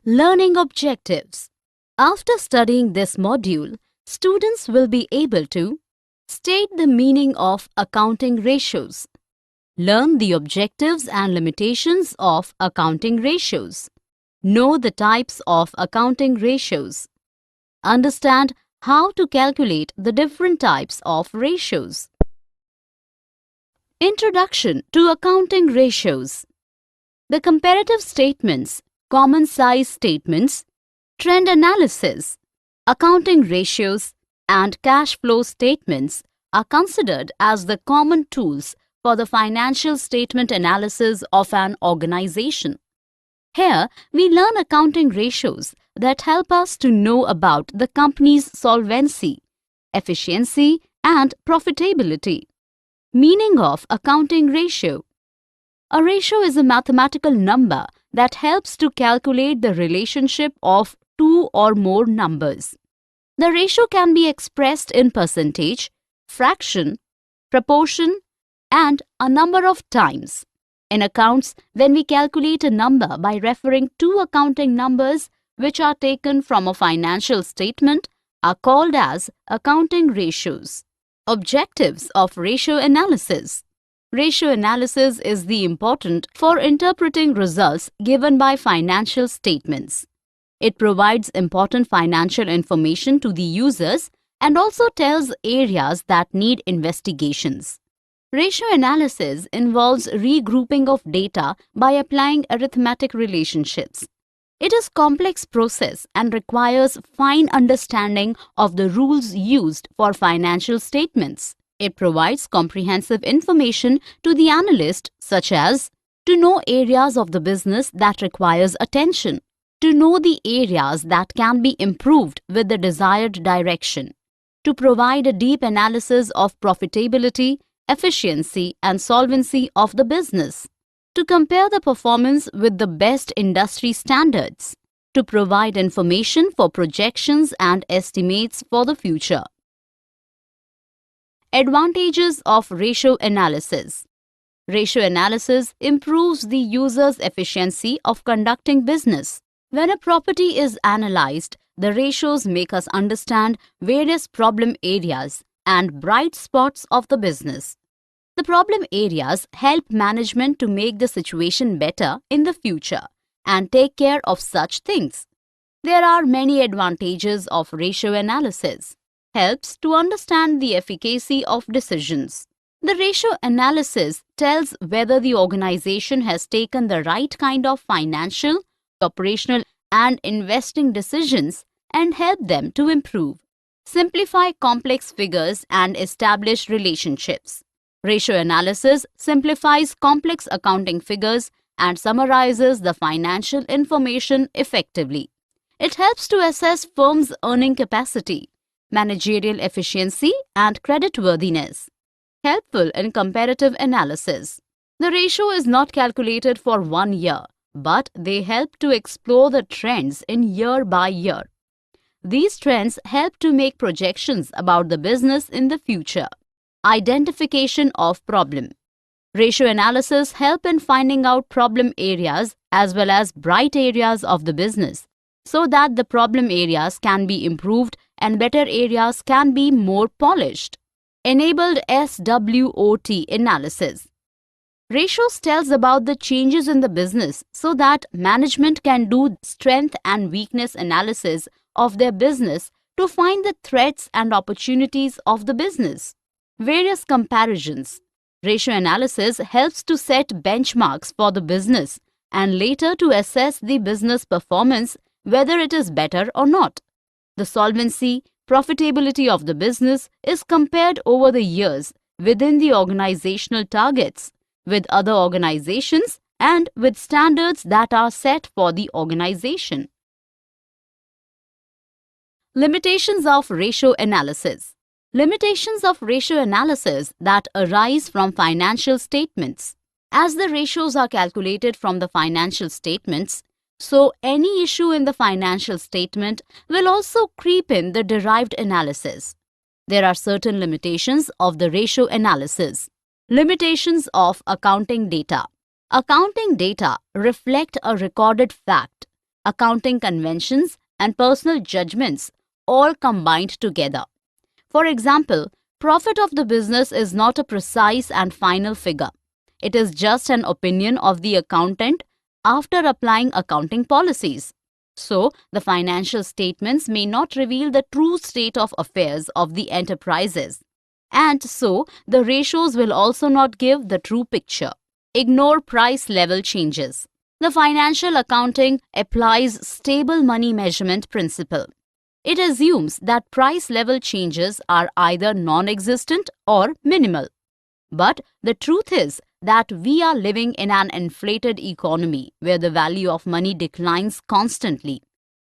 Learning objectives. After studying this module, students will be able to state the meaning of accounting ratios, learn the objectives and limitations of accounting ratios, know the types of accounting ratios, understand how to calculate the different types of ratios. Introduction to accounting ratios. The comparative statements, common size statements, trend analysis, accounting ratios, and cash flow statements are considered as the common tools for the financial statement analysis of an organization. Here, we learn accounting ratios that help us to know about the company's solvency, efficiency, and profitability. Meaning of accounting ratio. A ratio is a mathematical number that helps to calculate the relationship of two or more numbers. The ratio can be expressed in percentage, fraction, proportion, and a number of times. In accounts, when we calculate a number by referring to accounting numbers which are taken from a financial statement are called as accounting ratios. Objectives of ratio analysis. Ratio analysis is the important for interpreting results given by financial statements. It provides important financial information to the users and also tells areas that need investigations. Ratio analysis involves regrouping of data by applying arithmetic relationships. It is a complex process and requires fine understanding of the rules used for financial statements. It provides comprehensive information to the analyst, such as to know areas of the business that requires attention, to know the areas that can be improved with the desired direction, to provide a deep analysis of profitability, efficiency, and solvency of the business, to compare the performance with the best industry standards, to provide information for projections and estimates for the future. Advantages of ratio analysis. Ratio analysis improves the user's efficiency of conducting business. When a property is analyzed, the ratios make us understand various problem areas and bright spots of the business. The problem areas help management to make the situation better in the future and take care of such things. There are many advantages of ratio analysis. Helps to understand the efficacy of decisions. The ratio analysis tells whether the organization has taken the right kind of financial, operational, and investing decisions and help them to improve, simplify complex figures, and establish relationships. Ratio analysis simplifies complex accounting figures and summarizes the financial information effectively. It helps to assess firms' earning capacity, managerial efficiency, and creditworthiness. Helpful in comparative analysis. The ratio is not calculated for 1 year, but they help to explore the trends in year by year. These trends help to make projections about the business in the future. Identification of problem. Ratio analysis help in finding out problem areas as well as bright areas of the business so that the problem areas can be improved and better areas can be more polished. Enabled SWOT analysis. Ratios tells about the changes in the business so that management can do strength and weakness analysis of their business to find the threats and opportunities of the business. Various comparisons. Ratio analysis helps to set benchmarks for the business and later to assess the business performance whether it is better or not. The solvency, profitability of the business is compared over the years within the organizational targets, with other organizations, and with standards that are set for the organization. Limitations of ratio analysis. Limitations of ratio analysis that arise from financial statements. As the ratios are calculated from the financial statements, so any issue in the financial statement will also creep in the derived analysis. There are certain limitations of the ratio analysis. Limitations of accounting data. Accounting data reflect a recorded fact. accounting conventions, and personal judgments all combined together. For example, profit of the business is not a precise and final figure. It is just an opinion of the accountant after applying accounting policies. So, the financial statements may not reveal the true state of affairs of the enterprises. And so, the ratios will also not give the true picture. Ignore price level changes. The financial accounting applies stable money measurement principle. It assumes that price level changes are either non-existent or minimal. But the truth is that we are living in an inflated economy where the value of money declines constantly.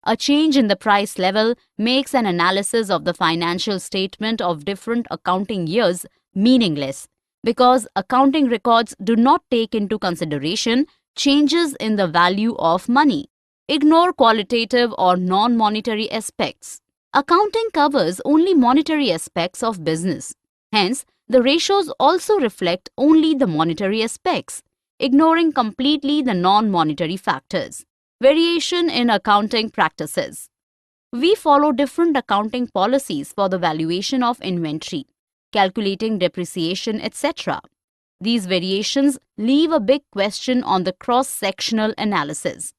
A change in the price level makes an analysis of the financial statement of different accounting years meaningless because accounting records do not take into consideration changes in the value of money. Ignore qualitative or non-monetary aspects. Accounting covers only monetary aspects of business. Hence, the ratios also reflect only the monetary aspects, ignoring completely the non-monetary factors. Variation in accounting practices. We follow different accounting policies for the valuation of inventory, calculating depreciation, etc. These variations leave a big question on the cross-sectional analysis.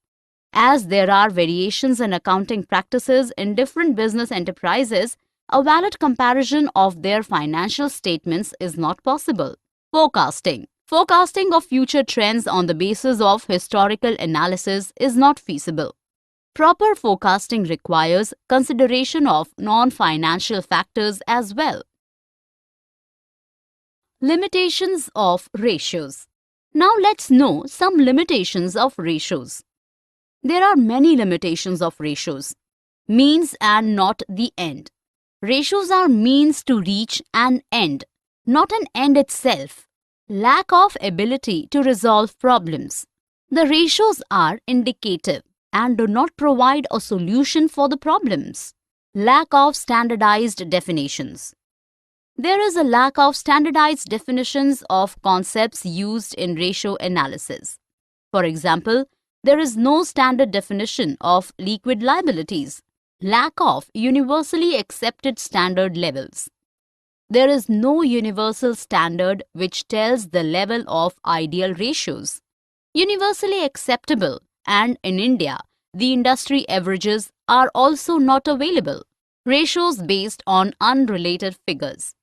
As there are variations in accounting practices in different business enterprises, a valid comparison of their financial statements is not possible. Forecasting. Forecasting of future trends on the basis of historical analysis is not feasible. Proper forecasting requires consideration of non-financial factors as well. Limitations of ratios. Now let's know some limitations of ratios. There are many limitations of ratios. Means and not the end. Ratios are means to reach an end, not an end itself. Lack of ability to resolve problems. The ratios are indicative and do not provide a solution for the problems. Lack of standardized definitions. There is a lack of standardized definitions of concepts used in ratio analysis. For example, there is no standard definition of liquid liabilities. Lack of universally accepted standard levels. There is no universal standard which tells the level of ideal ratios. Universally acceptable, and in India, the industry averages are also not available. Ratios based on unrelated figures.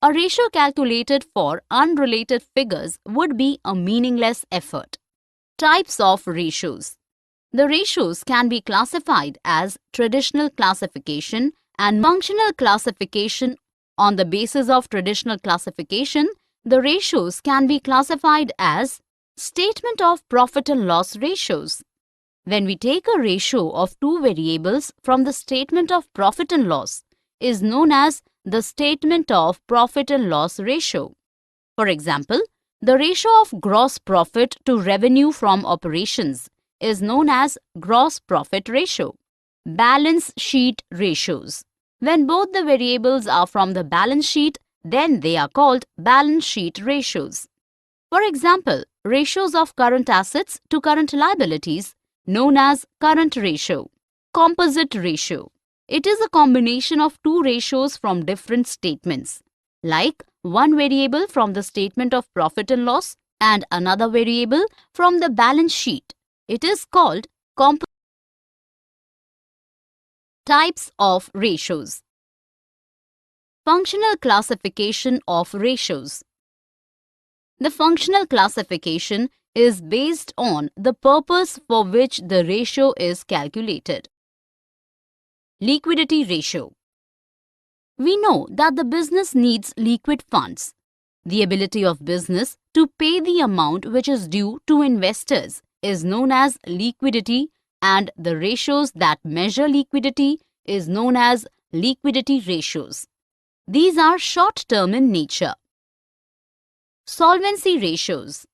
A ratio calculated for unrelated figures would be a meaningless effort. Types of ratios. The ratios can be classified as traditional classification and functional classification. On the basis of traditional classification, the ratios can be classified as statement of profit and loss ratios. When we take a ratio of two variables from the statement of profit and loss, is known as the statement of profit and loss ratio. For example, the ratio of gross profit to revenue from operations is known as gross profit ratio. Balance sheet ratios. When both the variables are from the balance sheet, then they are called balance sheet ratios. For example, ratios of current assets to current liabilities, known as current ratio. Composite ratio. It is a combination of two ratios from different statements, like one variable from the statement of profit and loss and another variable from the balance sheet. It is called composite. Types of ratios. Functional classification of ratios. The functional classification is based on the purpose for which the ratio is calculated. Liquidity ratio. We know that the business needs liquid funds. The ability of business to pay the amount which is due to investors is known as liquidity, and the ratios that measure liquidity is known as liquidity ratios. These are short-term in nature. Solvency ratios.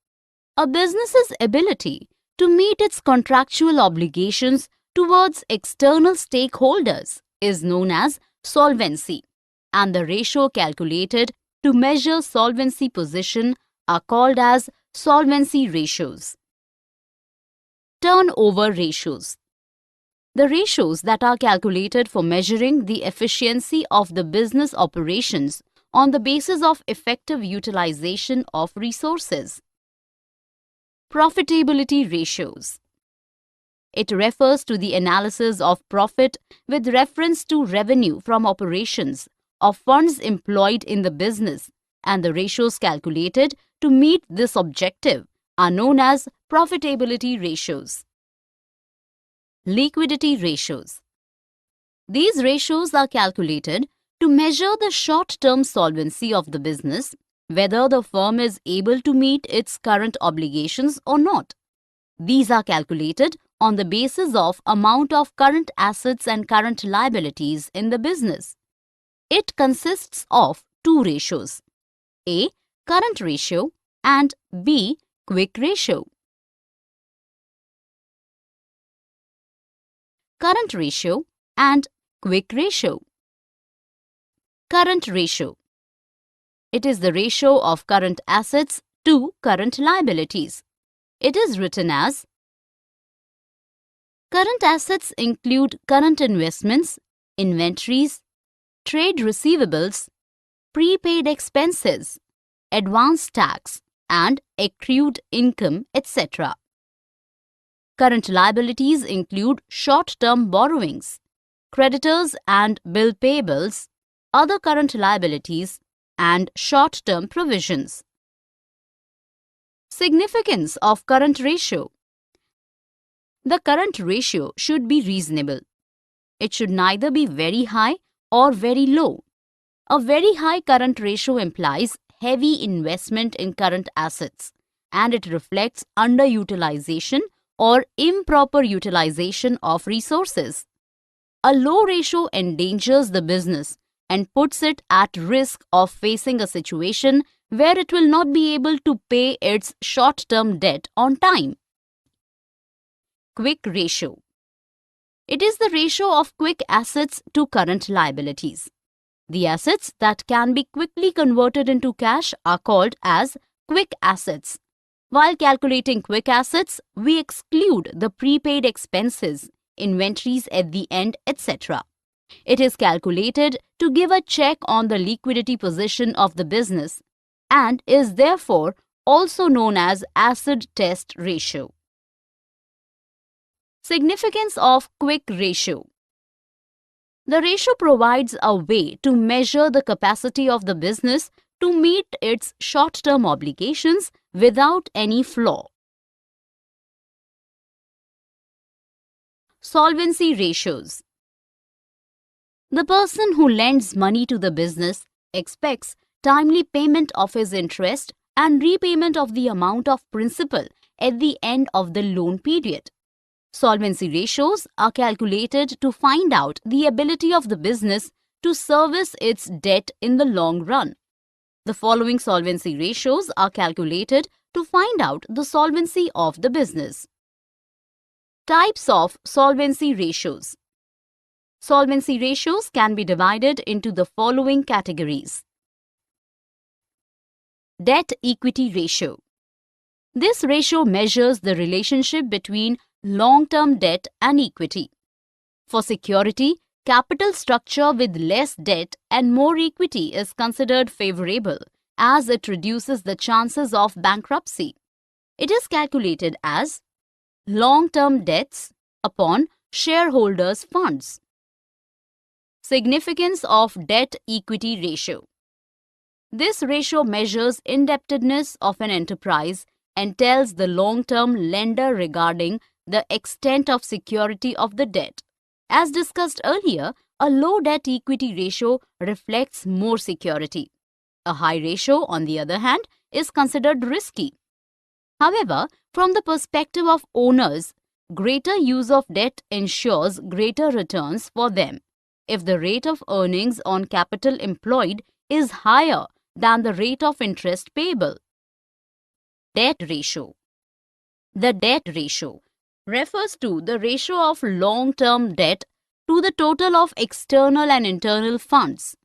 A business's ability to meet its contractual obligations towards external stakeholders is known as solvency, and the ratio calculated to measure solvency position are called as solvency ratios. Turnover ratios. The ratios that are calculated for measuring the efficiency of the business operations on the basis of effective utilization of resources. Profitability ratios. It refers to the analysis of profit with reference to revenue from operations of funds employed in the business, and the ratios calculated to meet this objective are known as profitability ratios. Liquidity ratios. These ratios are calculated to measure the short-term solvency of the business, whether the firm is able to meet its current obligations or not. These are calculated on the basis of amount of current assets and current liabilities in the business. It consists of two ratios, A. Current ratio and B. Quick ratio. Current ratio and quick ratio. Current ratio. It is the ratio of current assets to current liabilities. It is written as: current assets include current investments, inventories, trade receivables, prepaid expenses, advance tax, and accrued income, etc. Current liabilities include short-term borrowings, creditors and bill payables, other current liabilities, and short-term provisions. Significance of current ratio. The current ratio should be reasonable. It should neither be very high or very low. A very high current ratio implies heavy investment in current assets, and it reflects underutilization or improper utilization of resources. A low ratio endangers the business and puts it at risk of facing a situation where it will not be able to pay its short-term debt on time. Quick ratio. It is the ratio of quick assets to current liabilities. The assets that can be quickly converted into cash are called as quick assets. While calculating quick assets, we exclude the prepaid expenses, inventories at the end, etc. It is calculated to give a check on the liquidity position of the business and is therefore also known as acid test ratio. Significance of quick ratio. The ratio provides a way to measure the capacity of the business to meet its short-term obligations without any flaw. Solvency ratios. The person who lends money to the business expects timely payment of his interest and repayment of the amount of principal at the end of the loan period. Solvency ratios are calculated to find out the ability of the business to service its debt in the long run. The following solvency ratios are calculated to find out the solvency of the business. Types of solvency ratios. Solvency ratios can be divided into the following categories. Debt-equity ratio. This ratio measures the relationship between long-term debt and equity. For security, capital structure with less debt and more equity is considered favorable as it reduces the chances of bankruptcy. It is calculated as long-term debts upon shareholders' funds. Significance of debt-equity ratio. This ratio measures indebtedness of an enterprise and tells the long-term lender regarding the extent of security of the debt. As discussed earlier, a low debt-equity ratio reflects more security. A high ratio, on the other hand, is considered risky. However, from the perspective of owners, greater use of debt ensures greater returns for them if the rate of earnings on capital employed is higher than the rate of interest payable. Debt ratio. The debt ratio refers to the ratio of long-term debt to the total of external and internal funds.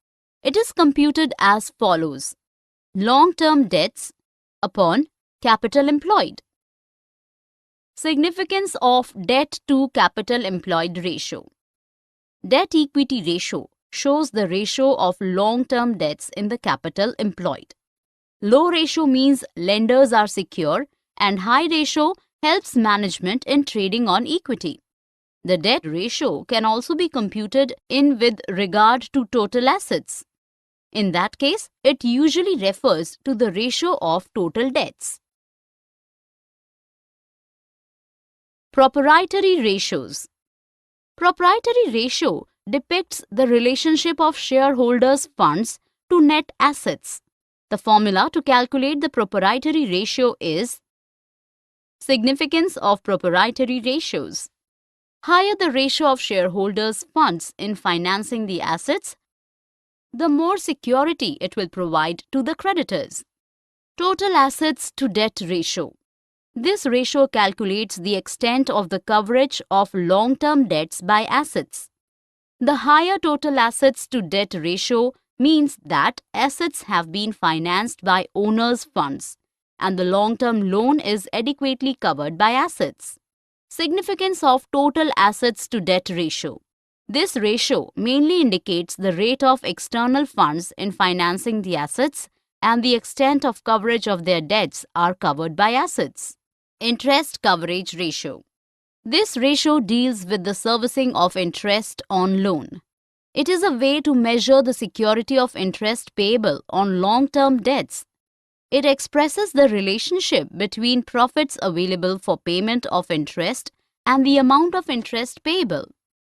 It is computed as follows: long-term debts upon capital employed. Significance of debt to capital employed ratio. Debt equity ratio shows the ratio of long-term debts in the capital employed. Low ratio means lenders are secure and high ratio helps management in trading on equity. The debt ratio can also be computed in with regard to total assets. In that case, it usually refers to the ratio of total debts. Proprietary ratios. Proprietary ratio depicts the relationship of shareholders' funds to net assets. The formula to calculate the proprietary ratio is significance of proprietary ratios. Higher the ratio of shareholders' funds in financing the assets, the more security it will provide to the creditors. Total assets to debt ratio. This ratio calculates the extent of the coverage of long-term debts by assets. The higher total assets to debt ratio means that assets have been financed by owners' funds and the long-term loan is adequately covered by assets. Significance of total assets to debt ratio. This ratio mainly indicates the rate of external funds in financing the assets and the extent of coverage of their debts are covered by assets. Interest coverage ratio. This ratio deals with the servicing of interest on loan. It is a way to measure the security of interest payable on long-term debts. It expresses the relationship between profits available for payment of interest and the amount of interest payable.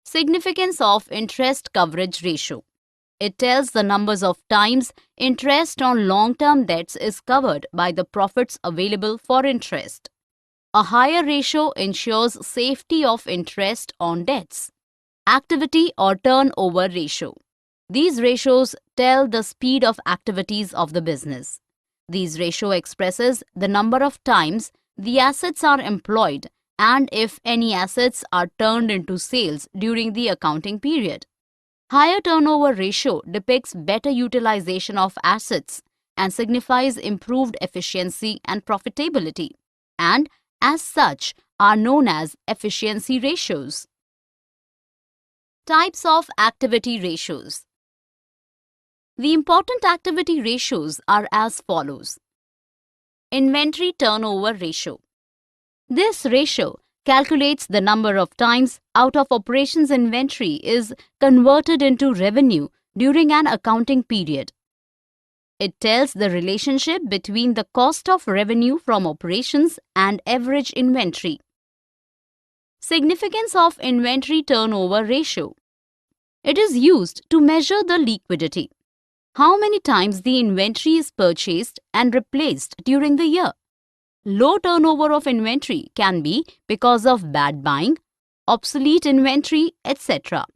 Significance of interest coverage ratio. It tells the numbers of times interest on long-term debts is covered by the profits available for interest. A higher ratio ensures safety of interest on debts. Activity or turnover ratio. These ratios tell the speed of activities of the business. These ratio expresses the number of times the assets are employed and if any assets are turned into sales during the accounting period. Higher turnover ratio depicts better utilization of assets and signifies improved efficiency and profitability, and as such are known as efficiency ratios. Types of activity ratios. The important activity ratios are as follows. Inventory turnover ratio. This ratio calculates the number of times out of operations inventory is converted into revenue during an accounting period. It tells the relationship between the cost of revenue from operations and average inventory. Significance of inventory turnover ratio. It is used to measure the liquidity. How many times the inventory is purchased and replaced during the year. Low turnover of inventory can be because of bad buying, obsolete inventory, etc.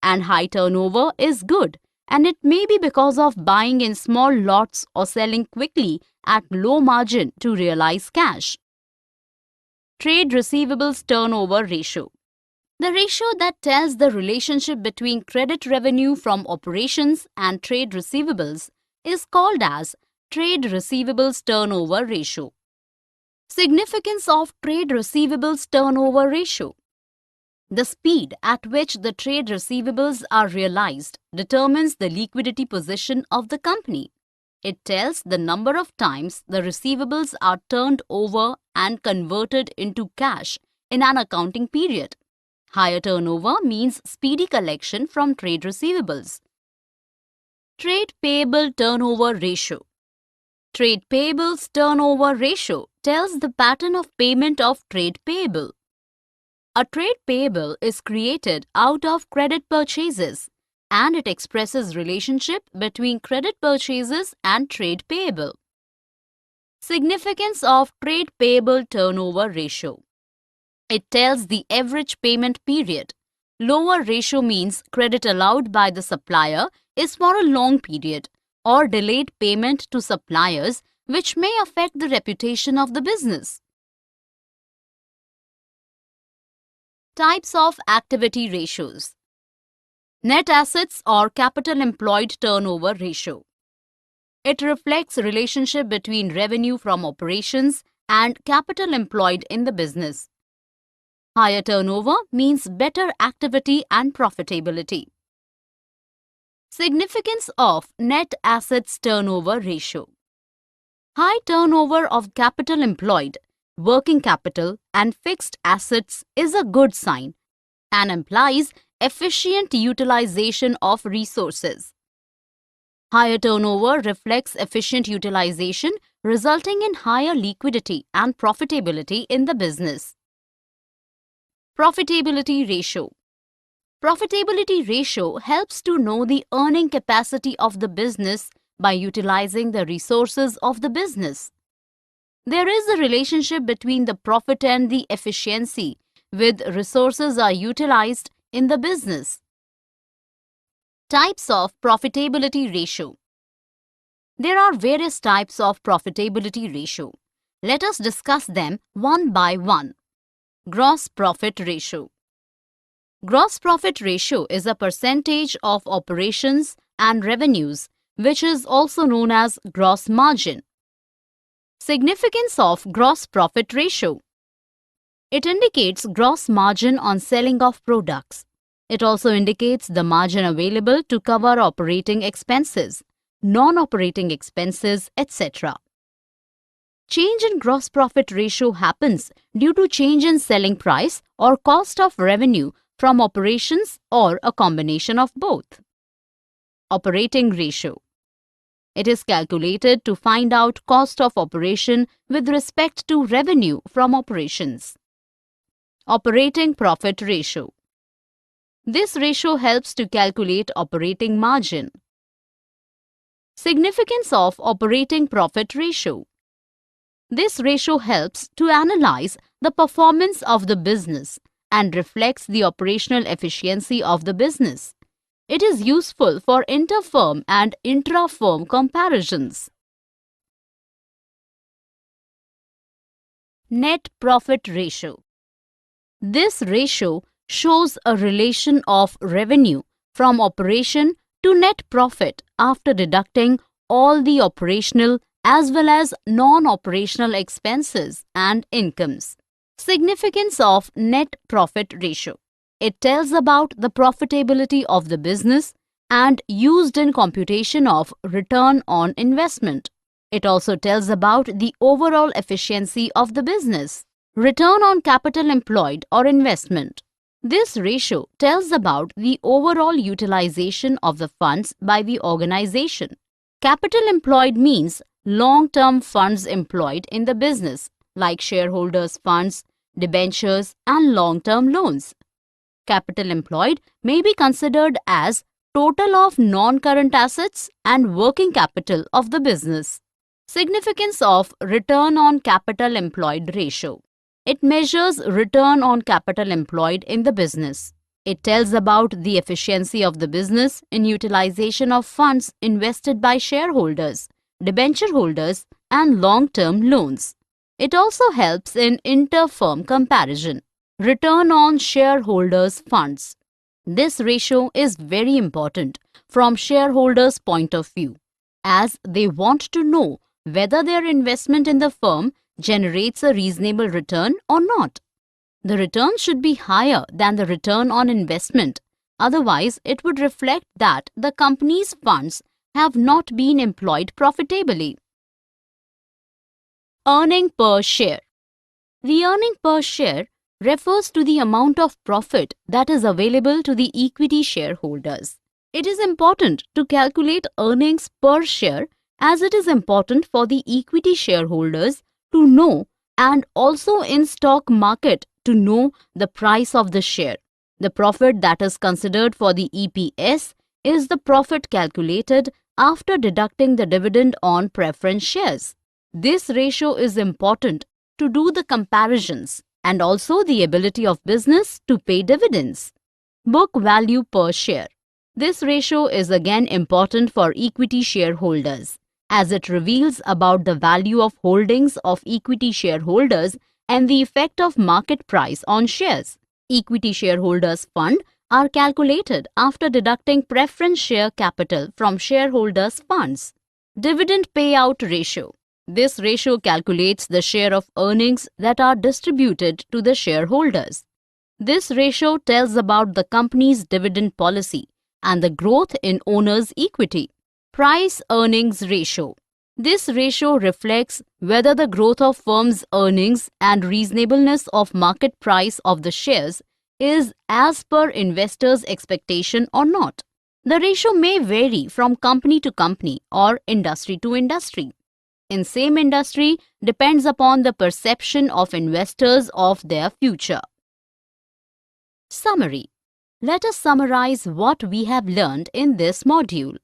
And high turnover is good, and it may be because of buying in small lots or selling quickly at low margin to realize cash. Trade receivables turnover ratio. The ratio that tells the relationship between credit revenue from operations and trade receivables is called as trade receivables turnover ratio. Significance of trade receivables turnover ratio. The speed at which the trade receivables are realized determines the liquidity position of the company. It tells the number of times the receivables are turned over and converted into cash in an accounting period. Higher turnover means speedy collection from trade receivables. Trade payable turnover ratio. Trade payables turnover ratio tells the pattern of payment of trade payable. A trade payable is created out of credit purchases and it expresses relationship between credit purchases and trade payable. Significance of trade payable turnover ratio. It tells the average payment period. Lower ratio means credit allowed by the supplier is for a long period or delayed payment to suppliers which may affect the reputation of the business. Types of activity ratios. Net assets or capital employed turnover ratio. It reflects relationship between revenue from operations and capital employed in the business. Higher turnover means better activity and profitability. Significance of net assets turnover ratio. High turnover of capital employed, working capital, and fixed assets is a good sign and implies efficient utilization of resources. Higher turnover reflects efficient utilization, resulting in higher liquidity and profitability in the business. Profitability ratio. Profitability ratio helps to know the earning capacity of the business by utilizing the resources of the business. There is a relationship between the profit and the efficiency with resources are utilized in the business. Types of profitability ratio. There are various types of profitability ratio. Let us discuss them one by one. Gross profit ratio. Gross profit ratio is a percentage of operations and revenues, which is also known as gross margin. Significance of gross profit ratio. It indicates gross margin on selling of products. It also indicates the margin available to cover operating expenses, non-operating expenses, etc. Change in gross profit ratio happens due to change in selling price or cost of revenue from operations or a combination of both. Operating ratio. It is calculated to find out cost of operation with respect to revenue from operations. Operating profit ratio. This ratio helps to calculate operating margin. Significance of operating profit ratio. This ratio helps to analyze the performance of the business and reflects the operational efficiency of the business. It is useful for inter-firm and intra-firm comparisons. Net profit ratio. This ratio shows a relation of revenue from operation to net profit after deducting all the operational as well as non-operational expenses and incomes. Significance of net profit ratio. It tells about the profitability of the business and used in computation of return on investment. It also tells about the overall efficiency of the business. Return on capital employed or investment. This ratio tells about the overall utilization of the funds by the organization. Capital employed means long-term funds employed in the business, like shareholders' funds, debentures, and long-term loans. Capital employed may be considered as total of non-current assets and working capital of the business. Significance of return on capital employed ratio. It measures return on capital employed in the business. It tells about the efficiency of the business in utilization of funds invested by shareholders, debenture holders, and long-term loans. It also helps in inter-firm comparison. Return on shareholders' funds. This ratio is very important from shareholders' point of view, as they want to know whether their investment in the firm generates a reasonable return or not. The return should be higher than the return on investment. Otherwise, it would reflect that the company's funds have not been employed profitably. Earning per share. The earning per share refers to the amount of profit that is available to the equity shareholders. It is important to calculate earnings per share as it is important for the equity shareholders to know and also in stock market to know the price of the share. The profit that is considered for the EPS is the profit calculated after deducting the dividend on preference shares. This ratio is important to do the comparisons and also the ability of business to pay dividends. Book value per share. This ratio is again important for equity shareholders as it reveals about the value of holdings of equity shareholders and the effect of market price on shares. Equity shareholders' fund are calculated after deducting preference share capital from shareholders' funds. Dividend payout ratio. This ratio calculates the share of earnings that are distributed to the shareholders. This ratio tells about the company's dividend policy and the growth in owners' equity. Price-earnings ratio. This ratio reflects whether the growth of firm's earnings and reasonableness of market price of the shares is as per investors' expectation or not. The ratio may vary from company to company or industry to industry. In same industry depends upon the perception of investors of their future. Summary. Let us summarize what we have learned in this module.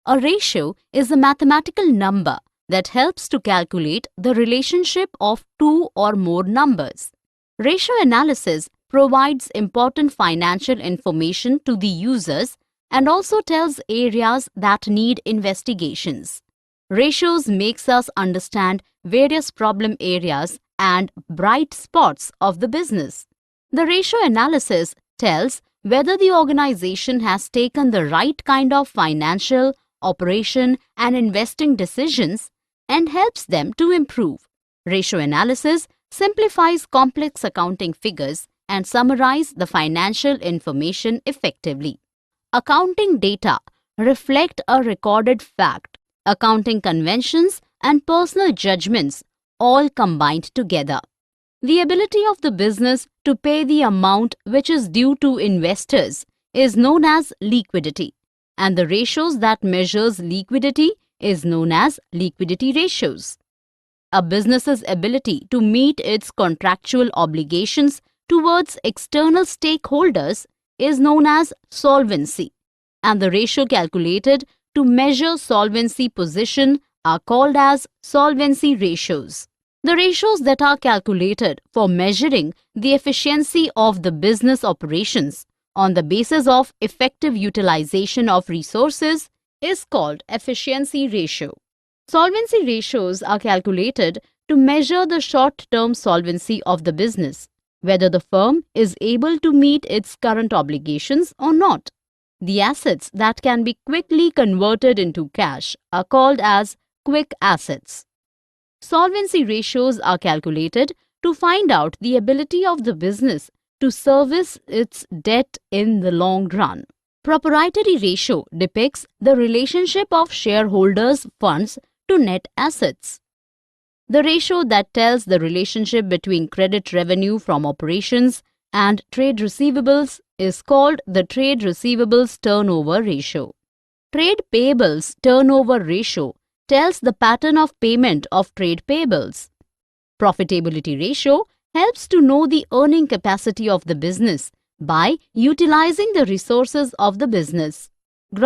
A ratio is a mathematical number that helps to calculate the relationship of two or more numbers. Ratio analysis provides important financial information to the users and also tells areas that need investigations. Ratios makes us understand various problem areas and bright spots of the business. The ratio analysis tells whether the organization has taken the right kind of financial, operation and investing decisions and helps them to improve. Ratio analysis simplifies complex accounting figures and summarizes the financial information effectively. Accounting data reflect a recorded fact, accounting conventions and personal judgments all combined together. The ability of the business to pay the amount which is due to investors is known as liquidity, and the ratios that measures liquidity is known as liquidity ratios. A business's ability to meet its contractual obligations towards external stakeholders is known as solvency, and the ratio calculated to measure solvency position are called as solvency ratios. The ratios that are calculated for measuring the efficiency of the business operations on the basis of effective utilization of resources is called efficiency ratio. Solvency ratios are calculated to measure the short-term solvency of the business, whether the firm is able to meet its current obligations or not. The assets that can be quickly converted into cash are called as quick assets. Solvency ratios are calculated to find out the ability of the business to service its debt in the long run. Proprietary ratio depicts the relationship of shareholders' funds to net assets. The ratio that tells the relationship between credit revenue from operations and trade receivables is called the trade receivables turnover ratio. Trade payables turnover ratio tells the pattern of payment of trade payables. Profitability ratio helps to know the earning capacity of the business by utilizing the resources of the business.